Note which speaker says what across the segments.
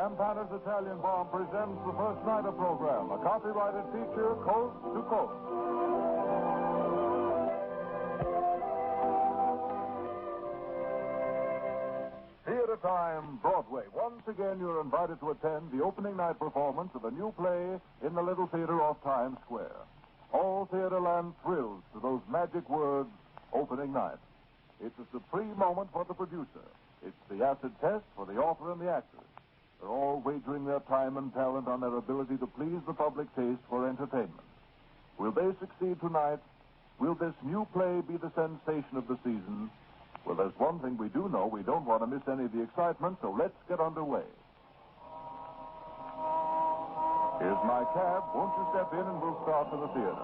Speaker 1: Campana's Italian Bomb presents the First Nighter program, a copyrighted feature, Coast to Coast. Theater Time, Broadway. Once again, you're invited to attend the opening night performance of a new play in the Little Theater off Times Square. All Theaterland thrills to those magic words, opening night. It's a supreme moment for the producer. It's the acid test for the author and the actors. They're all wagering their time and talent on their ability to please the public taste for entertainment. Will they succeed tonight? Will this new play be the sensation of the season? Well, there's one thing we do know. We don't want to miss any of the excitement, so let's get underway. Here's my cab. Won't you step in and we'll start for the theater.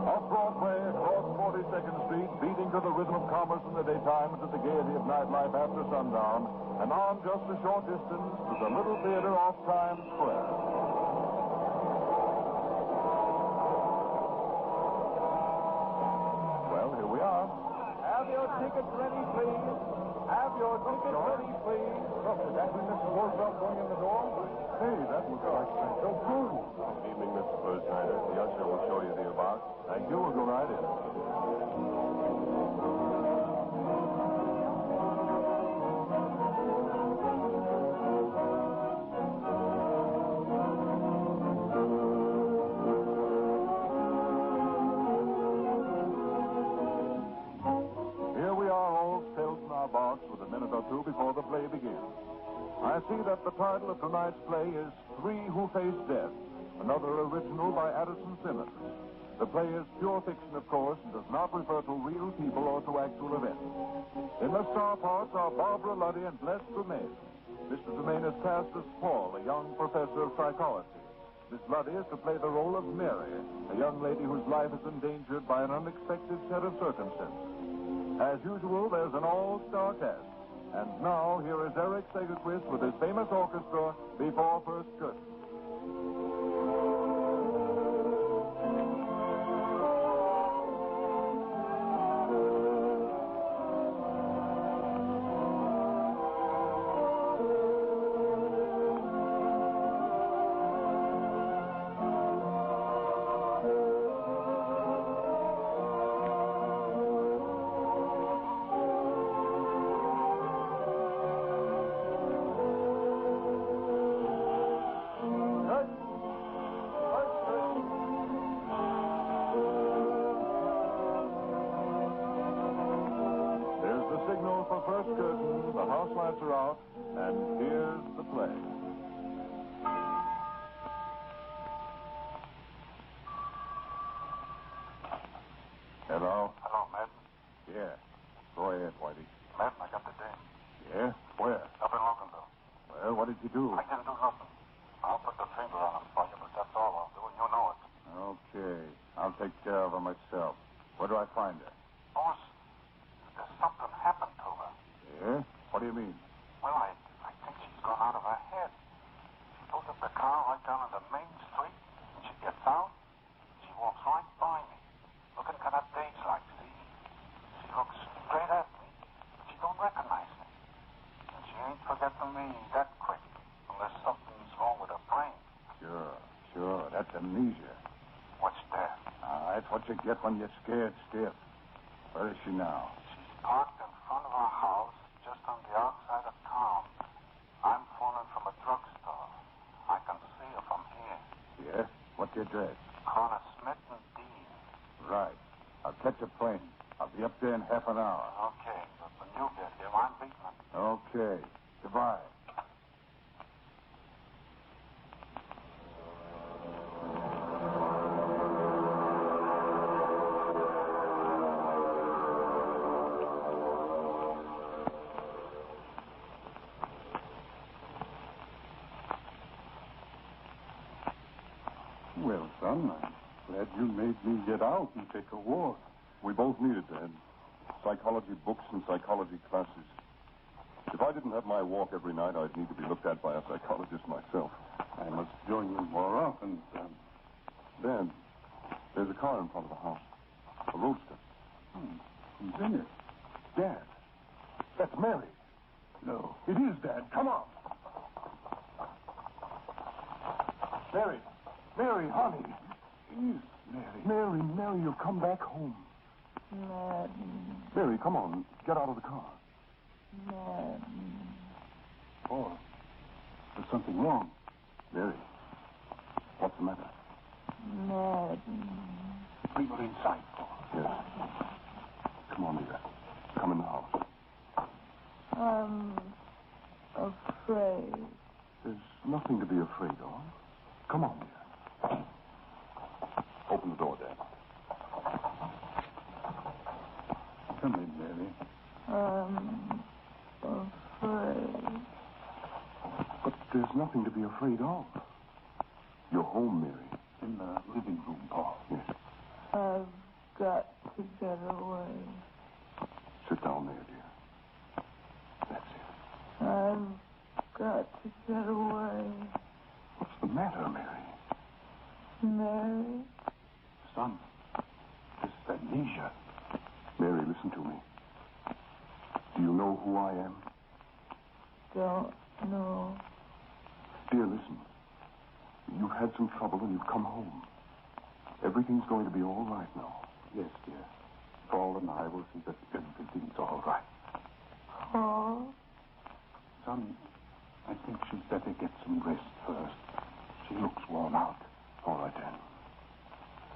Speaker 1: Off Broadway, across 42nd Street, beating to the rhythm of commerce in the daytime and to the gaiety of nightlife after sundown, and on just a short distance to the Little Theater off Times Square.
Speaker 2: Have your tickets ready, please. Have your tickets ready, please.
Speaker 1: Look, is that Mr. Worsbrough going in the door? Hey, that looks like so cool.
Speaker 3: Good evening, Mr. First Nighter. The usher will show you the box.
Speaker 1: Thank you. We'll go right in. Box with a minute or two before the play begins. I see that the title of tonight's play is Three Who Face Death, another original by Addison Simmons. The play is pure fiction, of course, and does not refer to real people or to actual events. In the star parts are Barbara Luddy and Les Tremaine. Mr. Tremaine is cast as Paul, a young professor of psychology. Miss Luddy is to play the role of Mary, a young lady whose life is endangered by an unexpected set of circumstances. As usual, there's an all-star cast. And now, here is Eric Segerquist with his famous orchestra before first curtain. Lights are out, and here's the play. Hello?
Speaker 4: Hello, Madden.
Speaker 1: Yeah. Go ahead, Whitey.
Speaker 4: Madden, I got the dame.
Speaker 1: Yeah? Where?
Speaker 4: Up in Loganville.
Speaker 1: Well, what did you do?
Speaker 4: I didn't do nothing. I'll put the finger on him for you, but that's all I'll do, and you know it.
Speaker 1: Okay. I'll take care of her myself. Where do I find her?
Speaker 4: Boss, there's something happened to her.
Speaker 1: Yeah? What do you mean?
Speaker 4: Well, I think she's gone out of her head. She pulls up the car right down on the main street, and she gets out. She walks right by me, looking kind of dazed-like, see? She looks straight at me, but she don't recognize me. And she ain't forgetting me that quick, unless something's wrong with her brain.
Speaker 1: Sure. That's amnesia.
Speaker 4: What's that?
Speaker 1: That's what you get when you're scared stiff. Where is she now?
Speaker 4: She's parked in front of our house, just on the outside of town. I'm phoning from a drugstore. I can see her from here.
Speaker 1: Yeah? What's the address?
Speaker 4: Corner Smith and Dean.
Speaker 1: Right. I'll catch a plane. I'll be up there in half an hour.
Speaker 4: Okay, but when you get here, I'm beating it.
Speaker 1: Okay. Goodbye.
Speaker 3: Well, son, I'm glad you made me get out and take a walk. We both need it, Dad. Psychology books and psychology classes. If I didn't have my walk every night, I'd need to be looked at by a psychologist myself. I must join you more often. Dad, there's a car in front of the house. A roadster.
Speaker 1: Who's in it?
Speaker 3: Dad. That's Mary.
Speaker 5: No.
Speaker 3: It is, Dad. Come on. Mary. Mary, honey.
Speaker 5: It is Mary.
Speaker 3: Mary, you've come back home.
Speaker 6: Madden.
Speaker 3: Mary, come on. Get out of the car.
Speaker 6: Madden.
Speaker 5: Paul, there's something wrong.
Speaker 3: Mary, what's the matter?
Speaker 6: Madden.
Speaker 5: Bring her inside, Paul.
Speaker 3: Yes. Come on, dear. Come in the house.
Speaker 6: I'm afraid.
Speaker 3: There's nothing to be afraid of. Come on, dear. Open the door, Dad.
Speaker 5: Come in, Mary.
Speaker 6: I'm afraid.
Speaker 3: But there's nothing to be afraid of. You're home, Mary.
Speaker 5: In the living room, Paul.
Speaker 3: Yes.
Speaker 6: I've got to get away.
Speaker 3: Sit down there, dear. That's it.
Speaker 6: I've got to get away.
Speaker 3: What's the matter, Mary?
Speaker 6: Mary?
Speaker 5: Son, this is amnesia.
Speaker 3: Mary, listen to me. Do you know who I am?
Speaker 6: Don't know.
Speaker 3: Dear, listen. You've had some trouble and you've come home. Everything's going to be all right now.
Speaker 5: Yes, dear. Paul and I will see that everything's all right.
Speaker 6: Paul?
Speaker 5: Son, I think she'd better get some rest first. She looks worn out.
Speaker 3: All right, Dan.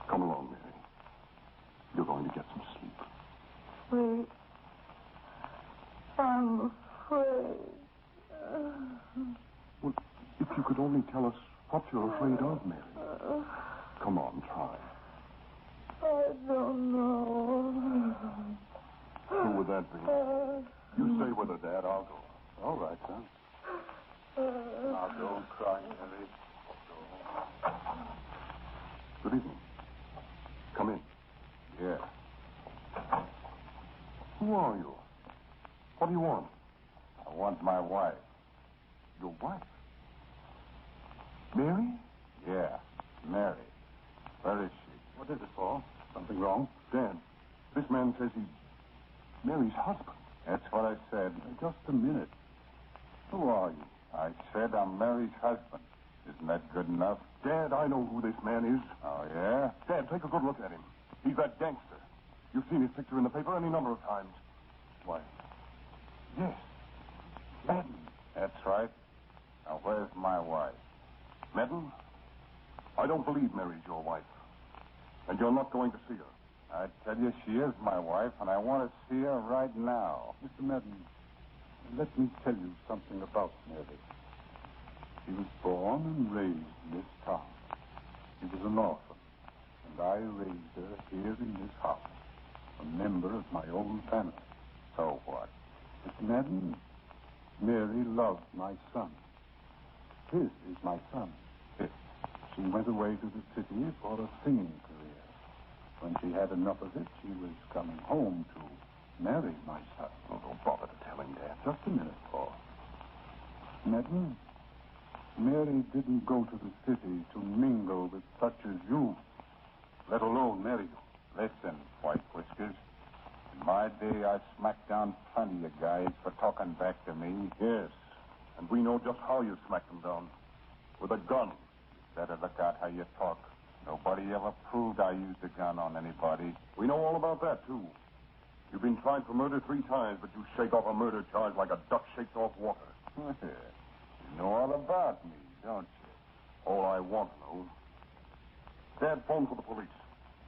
Speaker 3: Come along, Mary. You're going to get some sleep.
Speaker 6: Sleep. I'm afraid.
Speaker 3: Well, if you could only tell us what you're afraid of, Mary. Come on, try.
Speaker 6: I don't know.
Speaker 3: Who would that be? You stay with her, Dad. I'll go.
Speaker 5: All right, son. Now, don't cry, Mary.
Speaker 3: Good evening. Come in.
Speaker 5: Yeah.
Speaker 3: Who are you? What do you want?
Speaker 5: I want my wife.
Speaker 3: Your wife? Mary?
Speaker 5: Yeah, Mary. Where is she? What is it, Paul? Something wrong?
Speaker 3: Dad, this man says he's Mary's husband.
Speaker 5: That's what I said. Just a minute. Who are you? I said I'm Mary's husband. Isn't that good enough?
Speaker 3: Dad, I know who this man is.
Speaker 5: Oh, yeah?
Speaker 3: Dad, take a good look at him. He's that gangster. You've seen his picture in the paper any number of times.
Speaker 5: Why?
Speaker 3: Yes. Madden.
Speaker 5: That's right. Now, where's my wife?
Speaker 3: Madden, I don't believe Mary's your wife. And you're not going to see her.
Speaker 5: I tell you, she is my wife, and I want to see her right now. Mr. Madden, let me tell you something about Mary. She was born and raised in this town. She was an orphan, and I raised her here in this house, a member of my own family. So what? Mr. Madden, Mary loved my son. This is my son. She went away to the city for a singing career. When she had enough of it, she was coming home to marry my son.
Speaker 3: Oh, don't bother to tell him, Dad.
Speaker 5: Just a minute, Paul. Madden, Mary didn't go to the city to mingle with such as you, let alone marry you. Listen, White Whiskers. In my day, I smacked down plenty of guys for talking back to me.
Speaker 3: Yes, and we know just how you smacked him down. With a gun.
Speaker 5: Better look out how you talk. Nobody ever proved I used a gun on anybody.
Speaker 3: We know all about that, too. You've been tried for murder 3 times, but you shake off a murder charge like a duck shakes off water.
Speaker 5: You know all about me, don't you?
Speaker 3: All I want to know. Dad, phone for the police.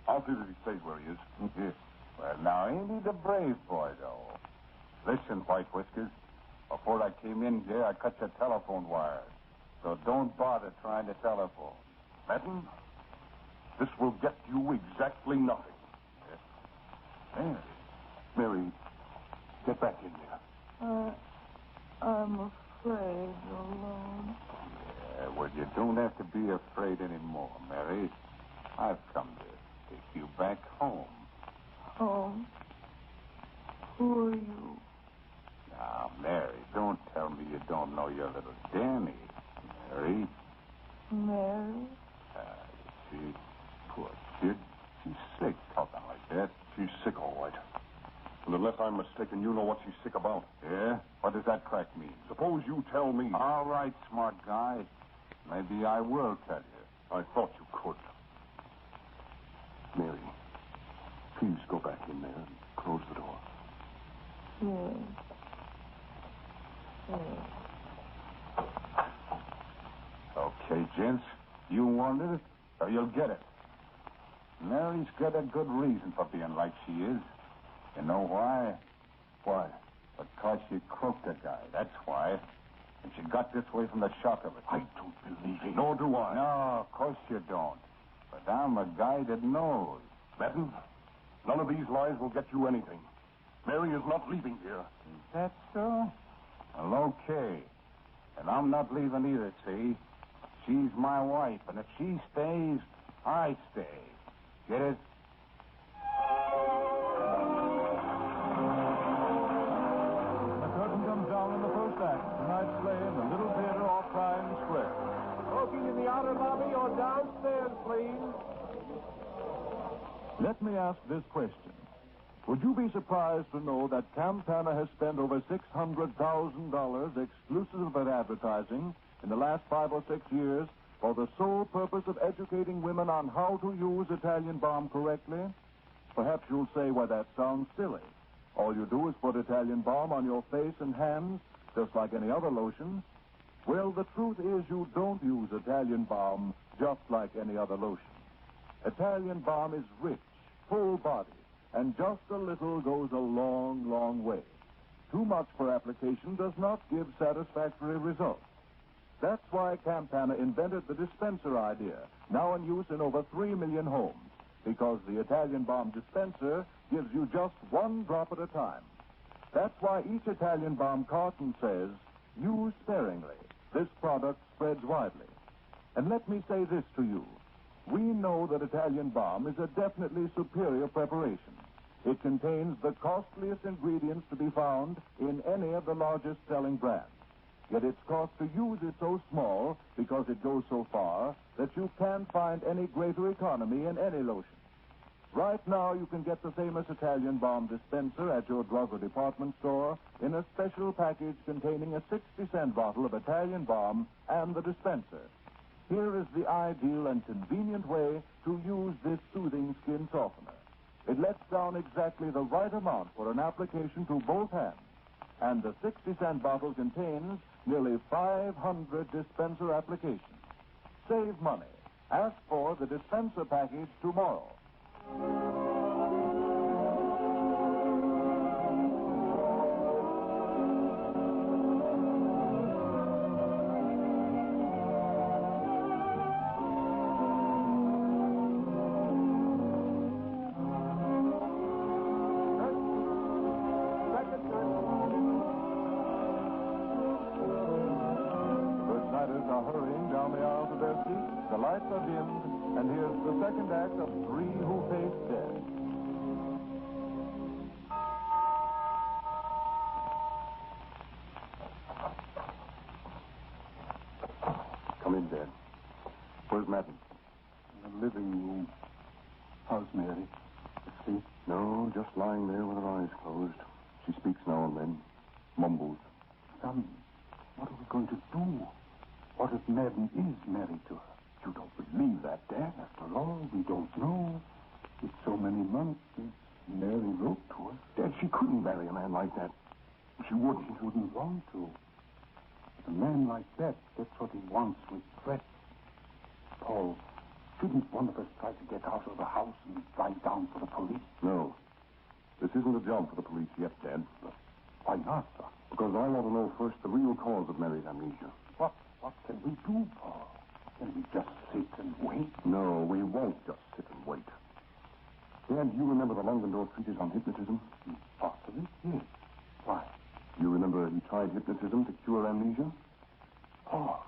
Speaker 3: I'll see that he stays where he is.
Speaker 5: Well, now, ain't he the brave boy, though? Listen, White Whiskers. Before I came in here, I cut your telephone wires. So don't bother trying to telephone.
Speaker 3: Madden, this will get you exactly nothing.
Speaker 5: Mary.
Speaker 3: Mary, get back in there.
Speaker 6: I'm afraid alone.
Speaker 5: Yeah, well, you don't have to be afraid anymore, Mary. I've come to take you back home.
Speaker 6: Home? Who are you?
Speaker 5: Now, Mary, don't tell me you don't know your little Danny. Mary?
Speaker 6: Mary?
Speaker 5: You see, poor kid. She's sick talking like that.
Speaker 3: She's sick, all right. And unless I'm mistaken, you know what she's sick about.
Speaker 5: Yeah? What does that crack mean?
Speaker 3: Suppose you tell me.
Speaker 5: All right, smart guy. Maybe I will tell you.
Speaker 3: I thought you could. Mary, please go back in there and close the door.
Speaker 5: Okay, gents. You wanted it, so you'll get it. Mary's got a good reason for being like she is. You know why?
Speaker 3: Why?
Speaker 5: Because she croaked a guy, that's why. And she got this way from the shock of it.
Speaker 3: I don't believe it. Nor do I.
Speaker 5: No, of course you don't. But I'm a guy that knows.
Speaker 3: Madden, none of these lies will get you anything. Mary is not leaving here.
Speaker 5: Is that so? Well, okay. And I'm not leaving either, see? She's my wife, and if she stays, I stay. Get it?
Speaker 1: The curtain comes down in the first act. Tonight's play in the Little Theater off Tryon Square.
Speaker 2: Smoking in the outer lobby or downstairs, please.
Speaker 1: Let me ask this question. Would you be surprised to know that Campana has spent over $600,000 exclusive of advertising in the last 5 or 6 years for the sole purpose of educating women on how to use Italian balm correctly? Perhaps you'll say, well, that sounds silly. All you do is put Italian balm on your face and hands, just like any other lotion. Well, the truth is you don't use Italian balm just like any other lotion. Italian balm is rich, full body, and just a little goes a long, long way. Too much for application does not give satisfactory results. That's why Campana invented the dispenser idea, now in use in over 3 million homes, because the Italian balm dispenser gives you just 1 drop at a time. That's why each Italian balm carton says, use sparingly. This product spreads widely. And let me say this to you. We know that Italian balm is a definitely superior preparation. It contains the costliest ingredients to be found in any of the largest selling brands. Yet its cost to use is so small, because it goes so far, that you can't find any greater economy in any lotion. Right now, you can get the famous Italian balm dispenser at your drug or department store in a special package containing a 60-cent bottle of Italian balm and the dispenser. Here is the ideal and convenient way to use this soothing skin softener. It lets down exactly the right amount for an application to both hands. And the 60-cent bottle contains nearly 500 dispenser applications. Save money. Ask for the dispenser package tomorrow. The lights are dimmed, and here's the second act of Three Who Faced Death.
Speaker 3: Come in, Dad. Where's Madden?
Speaker 5: In the living room. How's Mary? Asleep?
Speaker 3: No, just lying there with her eyes closed. She speaks now and then. Mumbles.
Speaker 5: Son, what are we going to do? What if Madden is married to her?
Speaker 3: You don't believe that, Dad?
Speaker 5: After all, we don't know. It's so many months since Mary wrote to us.
Speaker 3: Dad, she couldn't marry a man like that. She wouldn't.
Speaker 5: She wouldn't want to. But a man like that gets what he wants with threats. Paul, shouldn't one of us try to get out of the house and drive down for the police?
Speaker 3: No. This isn't a job for the police yet, Dad.
Speaker 5: Why not, son?
Speaker 3: Because I want to know first the real cause of Mary's amnesia.
Speaker 5: What can we do, Paul? Can we just sit and wait?
Speaker 3: No, we won't just sit and wait. Dad, do you remember the Langendorf treatise on hypnotism?
Speaker 5: Possibly, yes. Why?
Speaker 3: You remember he tried hypnotism to cure amnesia?
Speaker 5: Oh,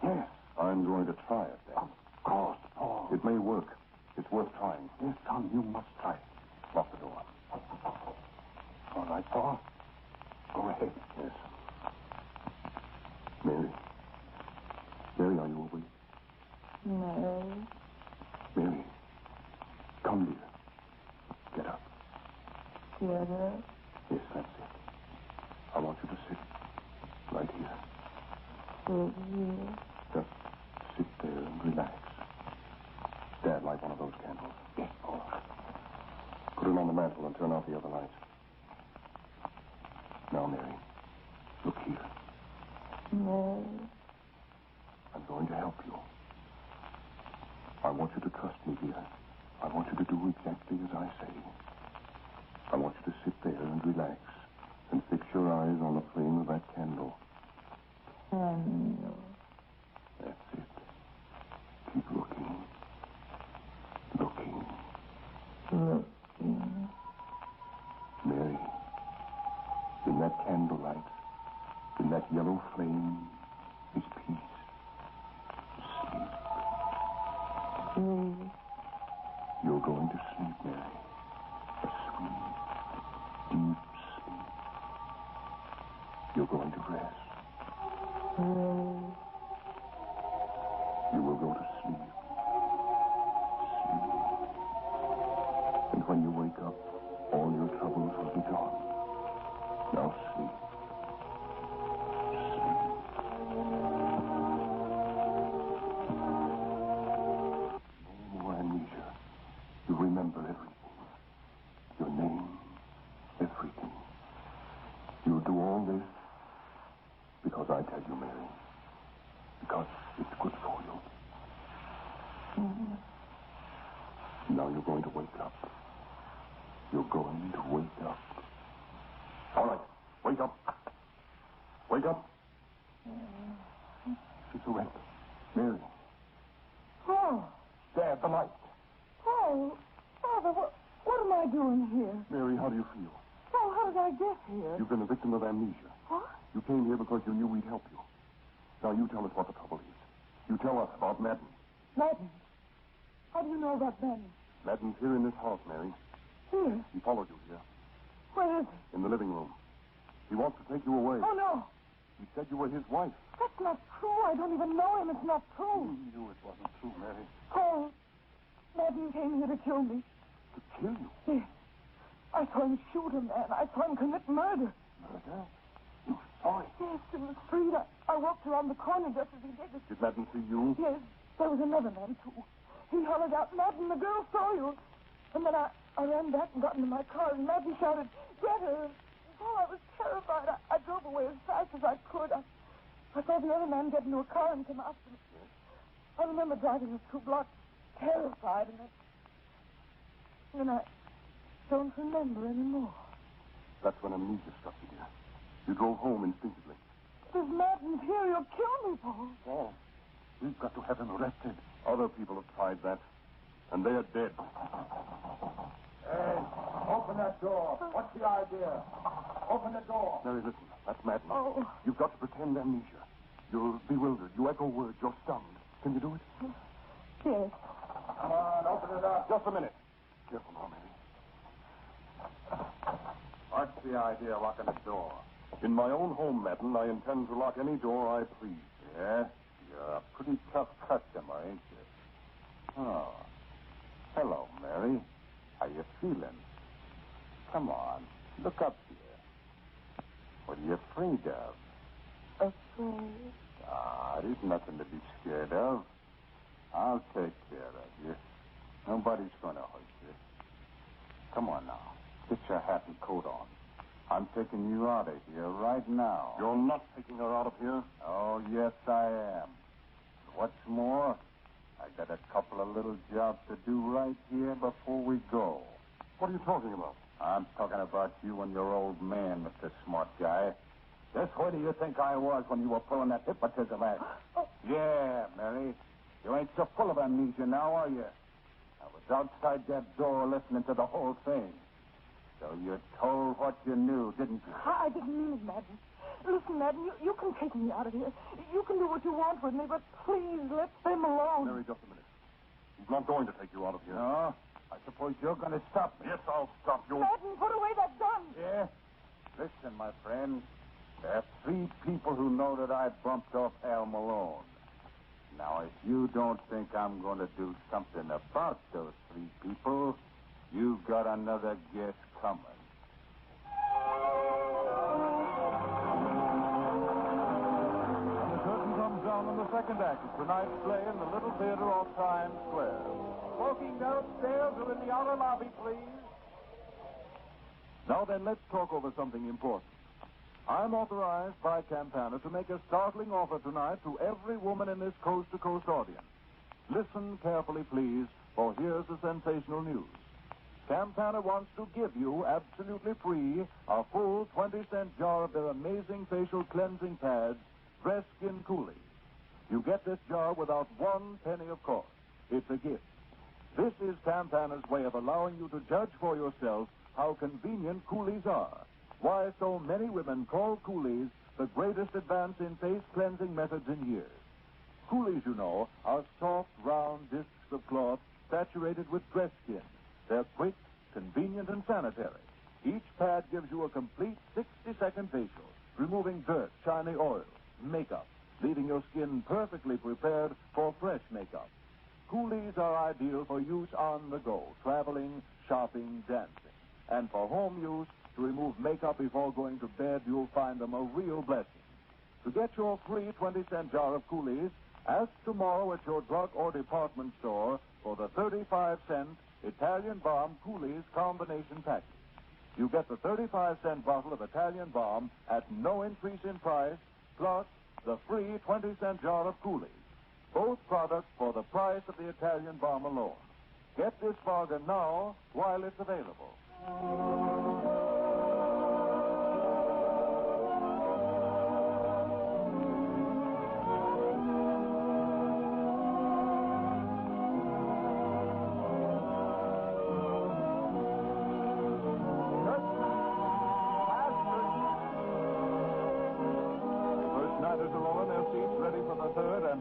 Speaker 5: yes.
Speaker 3: I'm going to try it, Dad.
Speaker 5: Of course, Paul.
Speaker 3: It may work. It's worth trying.
Speaker 5: Yes, son, you must try it.
Speaker 3: Lock the door.
Speaker 5: All right, Paul. Go ahead.
Speaker 3: Yes. Mary. Mary, are you awake?
Speaker 6: No.
Speaker 3: Mary. Come, dear. Get up.
Speaker 6: Get Get up.
Speaker 3: Yes, that's it. I want you to sit right here.
Speaker 6: Sit here.
Speaker 3: Just sit there and relax. Dad, light one of those candles.
Speaker 5: Yes, all right.
Speaker 3: Put it on the mantel and turn off the other lights. Now, Mary, look here.
Speaker 6: Mary.
Speaker 3: I'm going to help you. I want you to trust me, dear. I want you to do exactly as I say. I want you to sit there and relax and fix your eyes on the flame of that candle.
Speaker 6: Candle.
Speaker 3: That's it. Keep looking. Looking.
Speaker 6: Looking.
Speaker 3: Mary, in that candlelight, in that yellow flame, is peace. Sleep.
Speaker 6: Sleep.
Speaker 3: You're going to sleep, Mary. A sweet, deep sleep. You're going to rest.
Speaker 6: Rest.
Speaker 3: You will go to sleep. Sleep. And when you wake up, all your troubles will be gone. Now sleep. No more amnesia. You remember everything. Your name, everything. You'll do all this because I tell you, Mary. Because it's good for you. Now you're going to wake up. You're going to wake up. All right. Wake up. Wake up. She's awake. Mary.
Speaker 6: Oh.
Speaker 3: Dad, the light.
Speaker 6: Oh. Father, what am I doing here?
Speaker 3: Mary, how do you feel?
Speaker 6: Oh, how did I get here?
Speaker 3: You've been a victim of amnesia.
Speaker 6: What?
Speaker 3: You came here because you knew we'd help you. Now you tell us what the trouble is. You tell us about Madden.
Speaker 6: Madden. How do you know about Madden?
Speaker 3: Madden's here in this house, Mary.
Speaker 6: Here.
Speaker 3: He followed you here.
Speaker 6: Where is he?
Speaker 3: In the living room. He wants to take you away.
Speaker 6: Oh, no.
Speaker 3: He said you were his wife.
Speaker 6: That's not true. I don't even know him. It's not true.
Speaker 3: You knew it wasn't true, Mary.
Speaker 6: Oh. Madden came here to kill me.
Speaker 3: To kill you?
Speaker 6: Yes. I saw him shoot a man. I saw him commit murder.
Speaker 3: Murder? You saw it?
Speaker 6: Yes, in the street. I walked around the corner just as he did it.
Speaker 3: Did Madden see you?
Speaker 6: Yes. There was another man, too. He hollered out, Madden, the girl saw you. And then I ran back and got into my car, and Madden shouted, get her. Oh, I was terrified. I drove away as fast as I could. I saw the other man get into a car and come after me. I remember driving the 2 blocks, terrified, and then I don't remember anymore.
Speaker 3: That's when amnesia struck you, dear. You drove home instinctively.
Speaker 6: This Madden's here. You'll kill me, Paul.
Speaker 3: Paul, we've got to have him arrested. Other people have tried that, and they are dead.
Speaker 2: Hey, open that door. What's the idea? Open the door.
Speaker 3: Mary, listen. That's Madden.
Speaker 6: Oh.
Speaker 3: You've got to pretend amnesia. You're bewildered. You echo words. You're stunned. Can you do it?
Speaker 6: Yes.
Speaker 2: Come on, open it up.
Speaker 3: Just a minute. Careful now, Mary.
Speaker 5: What's the idea of locking the door?
Speaker 3: In my own home, Madden, I intend to lock any door I please.
Speaker 5: Yeah? You're a pretty tough customer, ain't you? Oh. Hello, Mary. How you feeling? Come on. Look up here. What are you afraid of?
Speaker 6: Afraid.
Speaker 5: Ah, there's nothing to be scared of. I'll take care of you. Nobody's going to hurt you. Come on now. Get your hat and coat on. I'm taking you out of here right now.
Speaker 3: You're not taking her out of here?
Speaker 5: Oh, yes, I am. What's more, I got a couple of little jobs to do right here before we go.
Speaker 3: What are you talking about?
Speaker 5: I'm talking about you and your old man, Mr. Smart Guy. Just where do you think I was when you were pulling that hypnotism act? Yeah, Mary. You ain't so full of amnesia now, are you? I was outside that door listening to the whole thing. So you told what you knew, didn't you?
Speaker 6: I didn't mean it, Madden. Listen, Madden, you can take me out of here. You can do what you want with me, but please let them alone.
Speaker 3: Mary, just a minute. He's not going to take you out of here.
Speaker 5: No? I suppose you're going to stop me.
Speaker 3: Yes, I'll stop you.
Speaker 6: Madden, put away that gun.
Speaker 5: Yeah? Listen, my friend. There are 3 people who know that I bumped off Al Malone. Now, if you don't think I'm going to do something about those 3 people, you've got another guess coming.
Speaker 1: second act of tonight's play in the Little Theater off Times Square.
Speaker 2: Smoking downstairs or in the outer lobby, please.
Speaker 1: Now then, let's talk over something important. I'm authorized by Campana to make a startling offer tonight to every woman in this coast-to-coast audience. Listen carefully, please, for here's the sensational news. Campana wants to give you, absolutely free, a full 20-cent jar of their amazing facial cleansing pads, Fresh Skin Coolies. You get this jar without 1 penny of cost. It's a gift. This is Campana's way of allowing you to judge for yourself how convenient Coolies are. Why so many women call Coolies the greatest advance in face cleansing methods in years. Coolies, you know, are soft, round discs of cloth saturated with dress skin. They're quick, convenient, and sanitary. Each pad gives you a complete 60-second facial, removing dirt, shiny oil, makeup, leaving your skin perfectly prepared for fresh makeup. Coolies are ideal for use on the go, traveling, shopping, dancing. And for home use, to remove makeup before going to bed, you'll find them a real blessing. To get your free 20-cent jar of Coolies, ask tomorrow at your drug or department store for the 35-cent Italian Balm Coolies combination package. You get the 35-cent bottle of Italian Balm at no increase in price, plus the free 20-cent jar of Coolies. Both products for the price of the Italian Balm alone. Get this bargain now while it's available.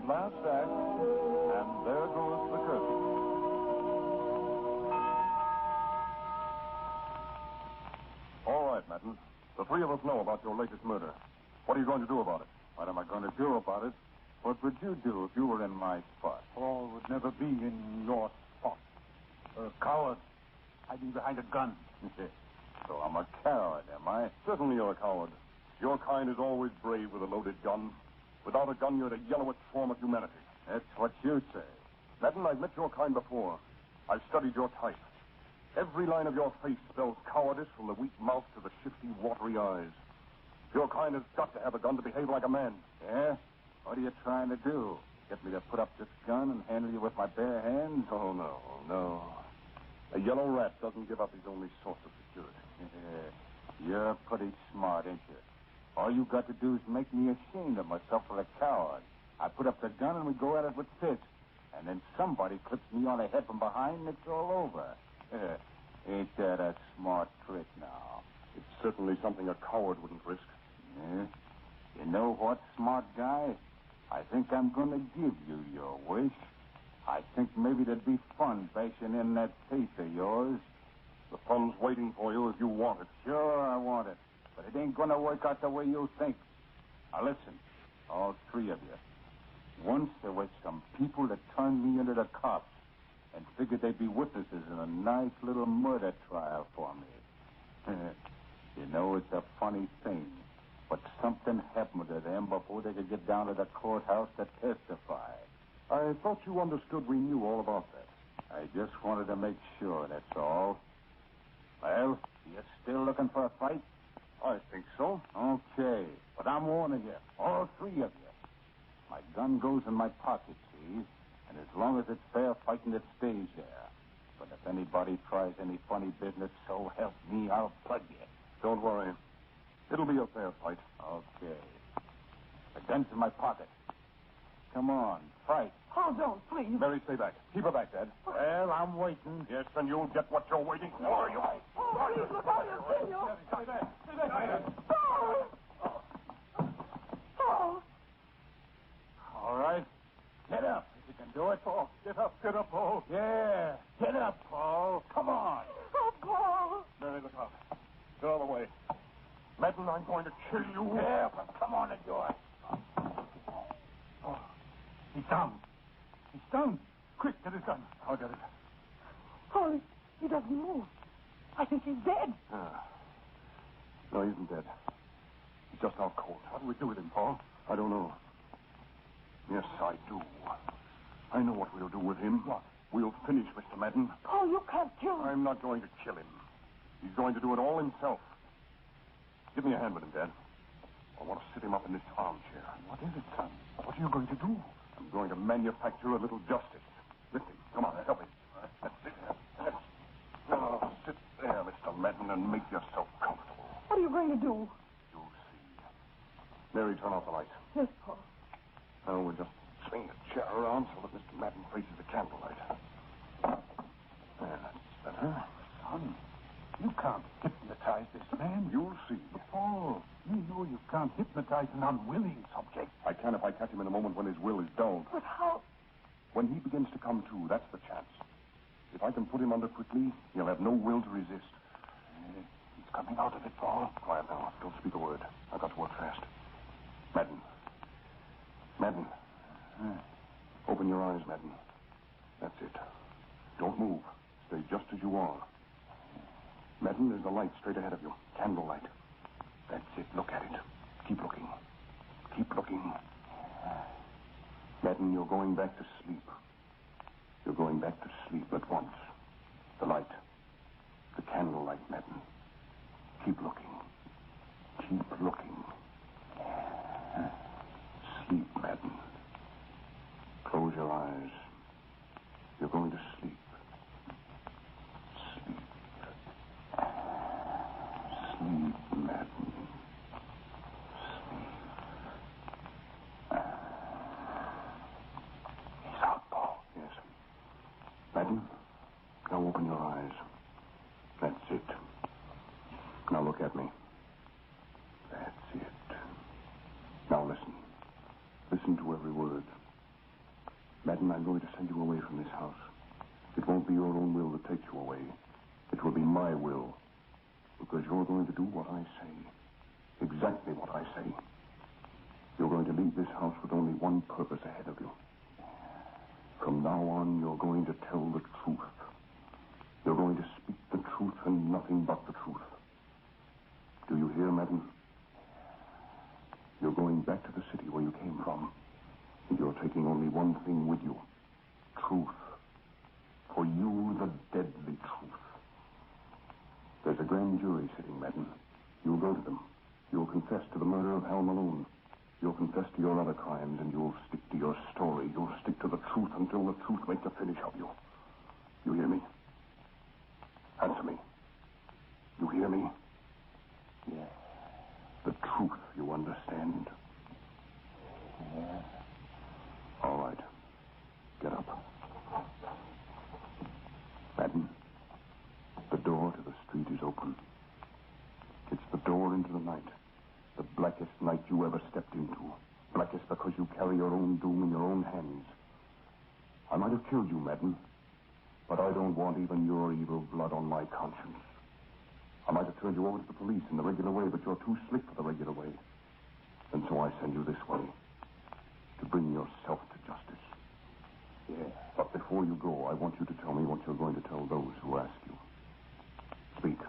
Speaker 1: Last act, and there goes the curtain.
Speaker 3: All right, Madden. The three of us know about your latest murder. What are you going to do about it?
Speaker 5: What am I going to do about it? What would you do if you were in my spot?
Speaker 7: Paul would never be in your spot. A coward hiding behind a gun.
Speaker 5: So I'm a coward, am I?
Speaker 3: Certainly you're a coward. Your kind is always brave with a loaded gun. Without a gun, you're the yellowest form of humanity.
Speaker 5: That's what you say.
Speaker 3: Madden, I've met your kind before. I've studied your type. Every line of your face spells cowardice from the weak mouth to the shifty, watery eyes. Your kind has got to have a gun to behave like a man.
Speaker 5: Yeah? What are you trying to do? Get me to put up this gun and handle you with my bare hands?
Speaker 3: Oh, no. A yellow rat doesn't give up his only source of security.
Speaker 5: Yeah. You're pretty smart, ain't you? All you got to do is make me ashamed of myself for a coward. I put up the gun and we go at it with fists. And then somebody clips me on the head from behind and it's all over. Ain't that a smart trick now?
Speaker 3: It's certainly something a coward wouldn't risk.
Speaker 5: Yeah? You know what, smart guy? I think I'm going to give you your wish. I think maybe there'd be fun bashing in that face of yours.
Speaker 3: The fun's waiting for you if you want it.
Speaker 5: Sure, I want it. But it ain't going to work out the way you think. Now, listen, all three of you. Once there was some people that turned me into the cops and figured they'd be witnesses in a nice little murder trial for me. You know, it's a funny thing, but something happened to them before they could get down to the courthouse to testify.
Speaker 3: I thought you understood we knew all about that.
Speaker 5: I just wanted to make sure, that's all. Well, you still looking for a fight?
Speaker 3: I think so.
Speaker 5: Okay, but I'm warning you, all three of you. My gun goes in my pocket, see? And as long as it's fair fighting, it stays there. But if anybody tries any funny business, so help me, I'll plug you.
Speaker 3: Don't worry. It'll be a fair fight.
Speaker 5: Okay. The gun's in my pocket. Come on, fight.
Speaker 6: Oh, don't, please.
Speaker 3: Mary, stay back. Keep her back, Dad.
Speaker 5: Well, I'm waiting.
Speaker 3: Yes, and you'll get what you're waiting for. You...
Speaker 6: Oh, please, look out, Senor.
Speaker 3: Stay there. Stay there.
Speaker 6: Oh. Oh.
Speaker 5: All right. Get up, if you can do it.
Speaker 3: Oh, get up, Paul.
Speaker 5: Yeah, get up, Paul. Come on.
Speaker 6: Oh, Paul.
Speaker 3: Mary, look out. Get out of the way. Madden, I'm going to kill you.
Speaker 5: Yeah, but come on and do it.
Speaker 7: Oh, he's down. He's down. Quick, get his gun.
Speaker 3: I'll get it.
Speaker 6: Oh, he doesn't move. I think he's dead.
Speaker 3: No, he isn't dead. He's just out cold.
Speaker 7: What do we do with him, Paul?
Speaker 3: I don't know. Yes, I do. I know what we'll do with him.
Speaker 7: What?
Speaker 3: We'll finish Mr. Madden.
Speaker 6: Paul, you can't kill him.
Speaker 3: I'm not going to kill him. He's going to do it all himself. Give me a hand with him, Dad. I want to sit him up in this armchair.
Speaker 7: What is it, son? What are you going to do?
Speaker 3: I'm going to manufacture a little justice. Listen, come on, help me. That's it. Now, sit there, Mr. Madden, and make yourself comfortable.
Speaker 6: What are you going to do?
Speaker 3: You'll see. Mary, turn off the light.
Speaker 6: Yes, Paul.
Speaker 3: Now, we'll just swing the chair around so that Mr. Madden faces the candlelight. There, that's better.
Speaker 7: Son, you can't hypnotize this man.
Speaker 3: You'll see.
Speaker 7: But Paul, you know you can't hypnotize an unwilling subject.
Speaker 3: I can if I catch him in a moment when his will is dulled.
Speaker 6: But how?
Speaker 3: When he begins to come to, that's the chance. If I can put him under quickly, he'll have no will to resist.
Speaker 7: He's coming out of it, Paul.
Speaker 3: Quiet now. Don't speak a word. I've got to work fast. Madden. Madden. Open your eyes, Madden. That's it. Don't move. Stay just as you are. Madden, there's the light straight ahead of you. Candlelight. That's it. Look at it. Keep looking. Keep looking. Madden, you're going back to sleep. You're going back to sleep at once. The light. The candlelight, Madden. Keep looking. Keep looking. Sleep, Madden. Close your eyes. You're going to sleep. Sleep. Sleep, Madden. Sleep.
Speaker 7: He's out, Paul.
Speaker 3: Yes. Madden, now open your eyes. That's it. Now look at me. That's it. Now listen. Listen to every word. Madden, I'm going to send you away from this house. It won't be your own will that takes you away. It will be my will. Because you're going to do what I say. Exactly what I say. You're going to leave this house with only one purpose ahead of you. From now on, you're going to tell the truth. You're going to speak the truth and nothing but the truth. Do you hear, Madden? You're going back to the city where you came from. And you're taking only one thing with you. Truth. For you, the deadly truth. There's a grand jury sitting, Madden. You'll go to them. You'll confess to the murder of Hal Malone. You'll confess to your other crimes, and you'll stick to your story. You'll stick to the truth until the truth makes a finish of you. You hear me? Answer me. You hear me?
Speaker 7: Yes.
Speaker 3: The truth, you understand?
Speaker 7: Yes.
Speaker 3: All right. Get up. Madden, the door to the street is open. It's the door into the night. The blackest night you ever stepped into. Blackest because you carry your own doom in your own hands. I might have killed you, Madden, but I don't want even your evil blood on my conscience. I might have turned you over to the police in the regular way, but you're too slick for the regular way. And so I send you this way, to bring yourself to justice.
Speaker 7: Yes.
Speaker 3: But before you go, I want you to tell me what you're going to tell those who ask you. Speak.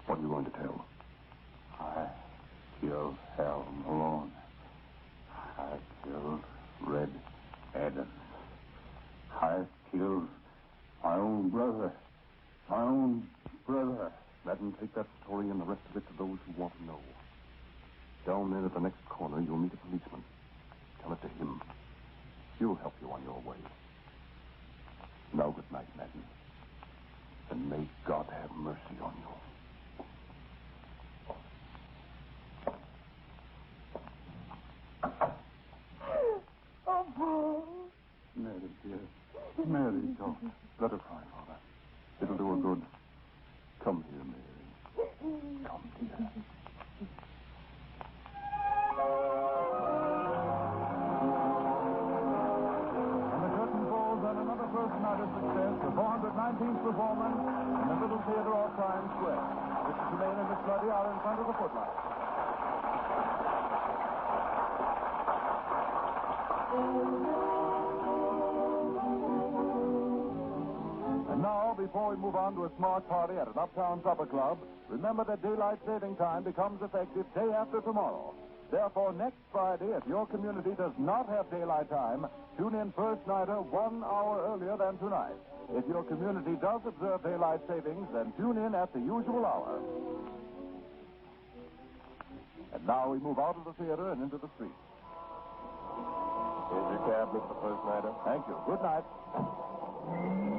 Speaker 3: What are you going to tell?
Speaker 7: I killed Hal Malone. I killed Red Adams. I killed my own brother. My own brother.
Speaker 3: Madden, take that story and the rest of it to those who want to know. Down there at the next corner, you'll meet a policeman. Tell it to him. He'll help you on your way. Now, good night, Madden. And may God have mercy on you.
Speaker 6: Oh, Paul.
Speaker 3: Mary, dear. Mary, don't. Let her cry, Father. It'll do her good. Come here, Mary. Come, dear.
Speaker 2: And the curtain falls on another first night of success, the 419th performance in the Little Theater off Times Square. Mr. Tremaine and Miss Bloody are in front of the footlights. And now, before we move on to a smart party at an uptown supper club, remember that daylight saving time becomes effective day after tomorrow. Therefore, next Friday, if your community does not have daylight time, tune in first nighter 1 hour earlier than tonight. If your community does observe daylight savings, then tune in at the usual hour. And now we move out of the theater and into the street.
Speaker 8: Here's your cab, Mr. First Nighter.
Speaker 2: Thank you. Good night.